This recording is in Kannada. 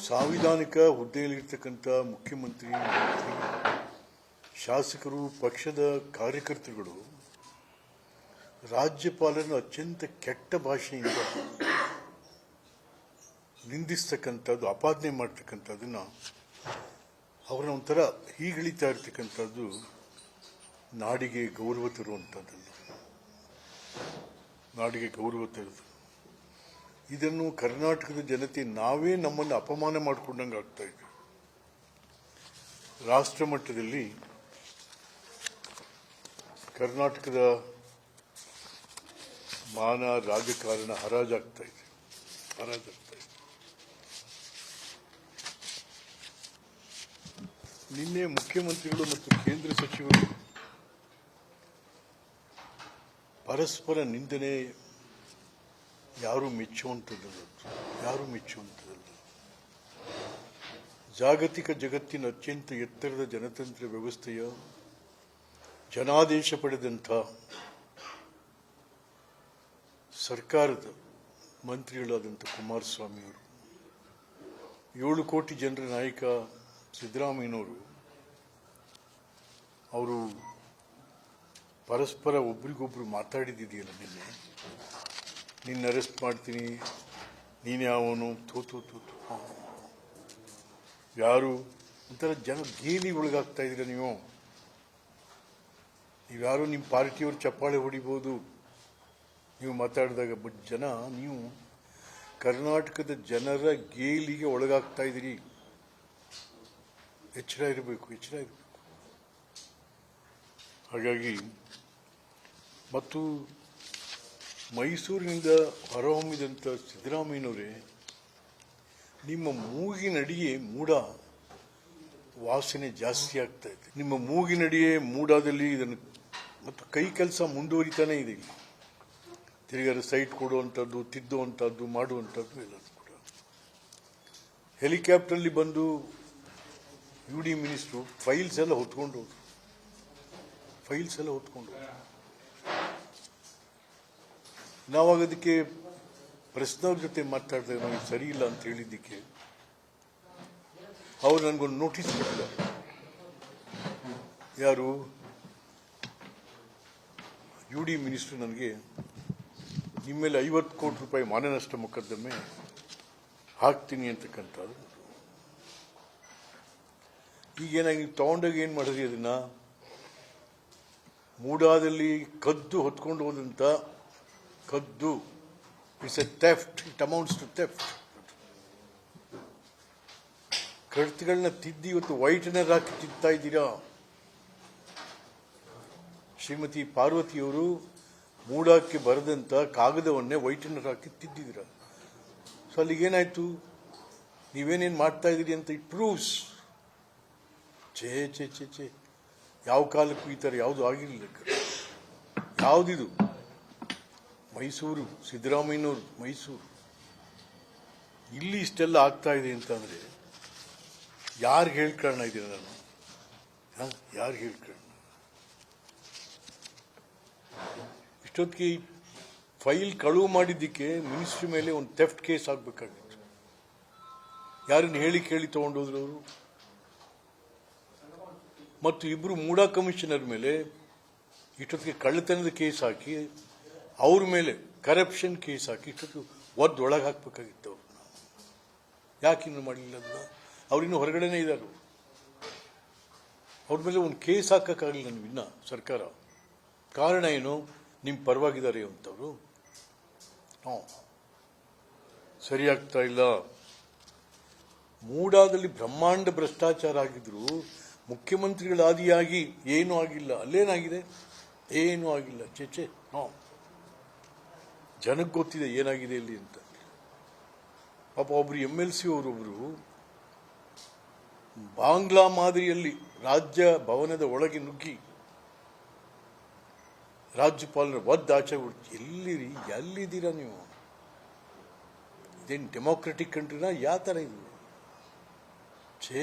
ಸಾಂವಿಧಾನಿಕ ಹುದ್ದೆಯಲ್ಲಿರ್ತಕ್ಕಂಥ ಮುಖ್ಯಮಂತ್ರಿ, ಮಂತ್ರಿ, ಶಾಸಕರು, ಪಕ್ಷದ ಕಾರ್ಯಕರ್ತರುಗಳು ರಾಜ್ಯಪಾಲರನ್ನು ಅತ್ಯಂತ ಕೆಟ್ಟ ಭಾಷೆಯಿಂದ ನಿಂದಿಸ್ತಕ್ಕಂಥದ್ದು, ಅಪಾದನೆ ಮಾಡ್ತಕ್ಕಂಥದ್ದನ್ನು, ಅವರನ್ನ ಒಂಥರ ಹೀಗಳಿತಾ ಇರ್ತಕ್ಕಂಥದ್ದು ನಾಡಿಗೆ ಗೌರವ ತರುವಂಥದ್ದಲ್ಲ. ನಾಡಿಗೆ ಗೌರವ ತರೋದು, ಇದನ್ನು ಕರ್ನಾಟಕದ ಜನತೆ ನಾವೇ ನಮ್ಮನ್ನು ಅಪಮಾನ ಮಾಡಿಕೊಂಡಂಗೆ ಆಗ್ತಾ ಇದೆ. ರಾಷ್ಟ್ರ ಮಟ್ಟದಲ್ಲಿ ಕರ್ನಾಟಕದ ಮಾನ, ರಾಜಕಾರಣ ಹರಾಜಾಗ್ತಾ ಇದೆ. ನಿನ್ನೆ ಮುಖ್ಯಮಂತ್ರಿಗಳು ಮತ್ತು ಕೇಂದ್ರ ಸಚಿವರು ಪರಸ್ಪರ ನಿಂದನೆ ಯಾರು ಮೆಚ್ಚುವಂಥದ್ದಲ್ಲ. ಜಾಗತಿಕ ಜಗತ್ತಿನ ಅತ್ಯಂತ ಎತ್ತರದ ಜನತಂತ್ರ ವ್ಯವಸ್ಥೆಯ ಜನಾದೇಶ ಪಡೆದಂಥ ಸರ್ಕಾರದ ಮಂತ್ರಿಗಳಾದಂಥ ಕುಮಾರಸ್ವಾಮಿ ಅವರು, 7 ಕೋಟಿ ಜನರ ನಾಯಕ ಸಿದ್ದರಾಮಯ್ಯನವರು, ಅವರು ಪರಸ್ಪರ ಒಬ್ರಿಗೊಬ್ರು ಮಾತಾಡಿದ್ದಿದೆಯಲ್ಲ, ನಿನ್ನ ಅರೆಸ್ಟ್ ಮಾಡ್ತೀನಿ, ನೀನು ಯಾವನು, ಯಾರು ಒಂಥರ ಜನ ಗೇಲಿ ಒಳಗಾಗ್ತಾ ಇದ್ದೀರ. ನೀವ್ಯಾರು ನಿಮ್ಮ ಪಾರ್ಟಿಯವರು ಚಪ್ಪಾಳೆ ಹೊಡಿಬೋದು ನೀವು ಮಾತಾಡಿದಾಗ, ಬಟ್ ಜನ, ನೀವು ಕರ್ನಾಟಕದ ಜನರ ಗೇಲಿಗೆ ಒಳಗಾಗ್ತಾ ಇದ್ದೀರಿ. ಎಚ್ಚರ ಇರಬೇಕು. ಹಾಗಾಗಿ, ಮತ್ತು ಮೈಸೂರಿನಿಂದ ಹೊರಹೊಮ್ಮಿದಂಥ ಸಿದ್ದರಾಮಯ್ಯನವರೇ, ನಿಮ್ಮ ಮೂಗಿನಡಿಯೇ ಮೂಡ ವಾಸನೆ ಜಾಸ್ತಿ ಆಗ್ತಾ ಇದೆ. ನಿಮ್ಮ ಮೂಗಿನಡಿಯೇ ಮೂಡಾದಲ್ಲಿ ಇದನ್ನು ಮತ್ತು ಕೈ ಕೆಲಸ ಮುಂದುವರಿತಾನೆ ಇದೆ. ತಿರುಗಾರ ಸೈಟ್ ಕೊಡುವಂಥದ್ದು, ತಿದ್ದುವಂಥದ್ದು, ಮಾಡುವಂಥದ್ದು ಎಲ್ಲ ಕೂಡ. ಹೆಲಿಕಾಪ್ಟರ್ಲಿ ಬಂದು UD ಮಿನಿಸ್ಟ್ರು ಫೈಲ್ಸ್ ಎಲ್ಲ ಹೊತ್ಕೊಂಡು ಹೋದ್ರು. ನಾವಾಗ ಅದಕ್ಕೆ ಪ್ರಶ್ನವ್ರ ಜೊತೆ ಮಾತಾಡಿದಾಗ ನಮಗೆ ಸರಿ ಇಲ್ಲ ಅಂತ ಹೇಳಿದ್ದಕ್ಕೆ ಅವ್ರು ನನಗೊಂದು ನೋಟಿಸ್ ಕೊಟ್ಟಿದ್ದಾರೆ. ಯಾರು? UD ಮಿನಿಸ್ಟ್ರು ನನಗೆ ನಿಮ್ಮ ಮೇಲೆ 50 ಕೋಟಿ ರೂಪಾಯಿ ಮಾನನಷ್ಟ ಮೊಕದ್ದಮೆ ಹಾಕ್ತೀನಿ ಅಂತಕ್ಕಂಥದ್ದು. ಈಗೇನಾಗಿ ನೀವು ತಗೊಂಡಾಗ ಏನು ಮಾಡಿದ್ರಿ? ಅದನ್ನ ಮೂಡಾದಲ್ಲಿ ಕದ್ದು ಹೊತ್ಕೊಂಡು ಹೋದಂತ ಕದ್ದು, it's a theft, it amounts to theft. ಕಡತಗಳನ್ನ ತಿದ್ದಿ ಇವತ್ತು ವೈಟ್ನರ್ ಹಾಕಿ ತಿಂತಾ ಇದ್ದೀರಾ. ಶ್ರೀಮತಿ ಪಾರ್ವತಿಯವರು ಮೂಡಾಕ್ಕೆ ಬರೆದಂತ ಕಾಗದವನ್ನೇ ವೈಟ್ನರ್ ಹಾಕಿ ತಿದ್ದಿದ್ದೀರ. ಸೊ ಅಲ್ಲಿಗೇನಾಯ್ತು? ನೀವೇನೇನು ಮಾಡ್ತಾ ಇದ್ದೀರಿ ಅಂತ ಇಟ್ ಪ್ರೂವ್ಸ್. ಛೇ ಯಾವ ಕಾಲಕ್ಕೂ ಈ ಥರ ಯಾವುದು ಆಗಿರಲಿಲ್ಲ. ಯಾವುದಿದು? ಮೈಸೂರು, ಸಿದ್ದರಾಮಯ್ಯನವರು ಮೈಸೂರು, ಇಲ್ಲಿ ಇಷ್ಟೆಲ್ಲ ಆಗ್ತಾ ಇದೆ ಅಂತಂದರೆ ಯಾರಿಗೆ ಹೇಳ್ಕೊಳ್ಳೋಣ ಇದ್ದೀರ? ಯಾರಿಗೆ ಹೇಳ್ಕೊಳ್ಳೋಣ? ಇಷ್ಟೊತ್ತಿಗೆ ಫೈಲ್ ಕಳುವು ಮಾಡಿದ್ದಕ್ಕೆ ಮಿನಿಸ್ಟ್ರಿ ಮೇಲೆ ಒಂದು ಥೆಫ್ಟ್ ಕೇಸ್ ಆಗಬೇಕಾಗಿತ್ತು. ಯಾರನ್ನು ಕೇಳಿ ತಗೊಂಡೋದ್ರು ಅವರು. ಮತ್ತು 2 ಮೂಡಾ ಕಮಿಷನರ್ ಮೇಲೆ ಇಷ್ಟೊತ್ತಿಗೆ ಕಳ್ಳತನದ ಕೇಸ್ ಹಾಕಿ, ಅವ್ರ ಮೇಲೆ ಕರಪ್ಷನ್ ಕೇಸ್ ಹಾಕಿ ಇಷ್ಟೊತ್ತಿಗೆ ಒಳಗೆ ಹಾಕಬೇಕಾಗಿತ್ತು. ಅವ್ರನ್ನ ಯಾಕೆ ಇನ್ನೂ ಮಾಡಲಿಲ್ಲ? ಅದನ್ನ ಅವ್ರಿನ್ನೂ ಹೊರಗಡೆನೇ ಇದ್ದಾರೆ. ಅವ್ರ ಮೇಲೆ ಒಂದು ಕೇಸ್ ಹಾಕಕ್ಕಾಗಲಿಲ್ಲ ನೀವು ಇನ್ನ ಸರ್ಕಾರ. ಕಾರಣ ಏನು? ನಿಮ್ಮ ಪರವಾಗಿದ್ದಾರೆ ಅಂತವರು. ಸರಿಯಾಗ್ತಾ ಇಲ್ಲ. ಮೂಡಾದಲ್ಲಿ ಬ್ರಹ್ಮಾಂಡ ಭ್ರಷ್ಟಾಚಾರ ಆಗಿದ್ರು ಮುಖ್ಯಮಂತ್ರಿಗಳಾದಿಯಾಗಿ ಏನೂ ಆಗಿಲ್ಲ. ಅಲ್ಲೇನಾಗಿದೆ? ಏನೂ ಆಗಿಲ್ಲ. ಜನಕ್ಕೆ ಗೊತ್ತಿದೆ ಏನಾಗಿದೆ ಇಲ್ಲಿ ಅಂತ. ಪಾಪ ಒಬ್ರು MLC ಅವರೊಬ್ರು ಬಾಂಗ್ಲಾ ಮಾದರಿಯಲ್ಲಿ ರಾಜ್ಯ ಭವನದ ಒಳಗೆ ನುಗ್ಗಿ ರಾಜ್ಯಪಾಲರ ಒದ್ದಾಚೆ ಎಲ್ಲಿದ್ದೀರಾ ನೀವು? ಇದೇನು ಡೆಮೋಕ್ರೆಟಿಕ್ ಕಂಟ್ರಿನಾ? ಯಾವ ಥರ ಇದು? ಛೇ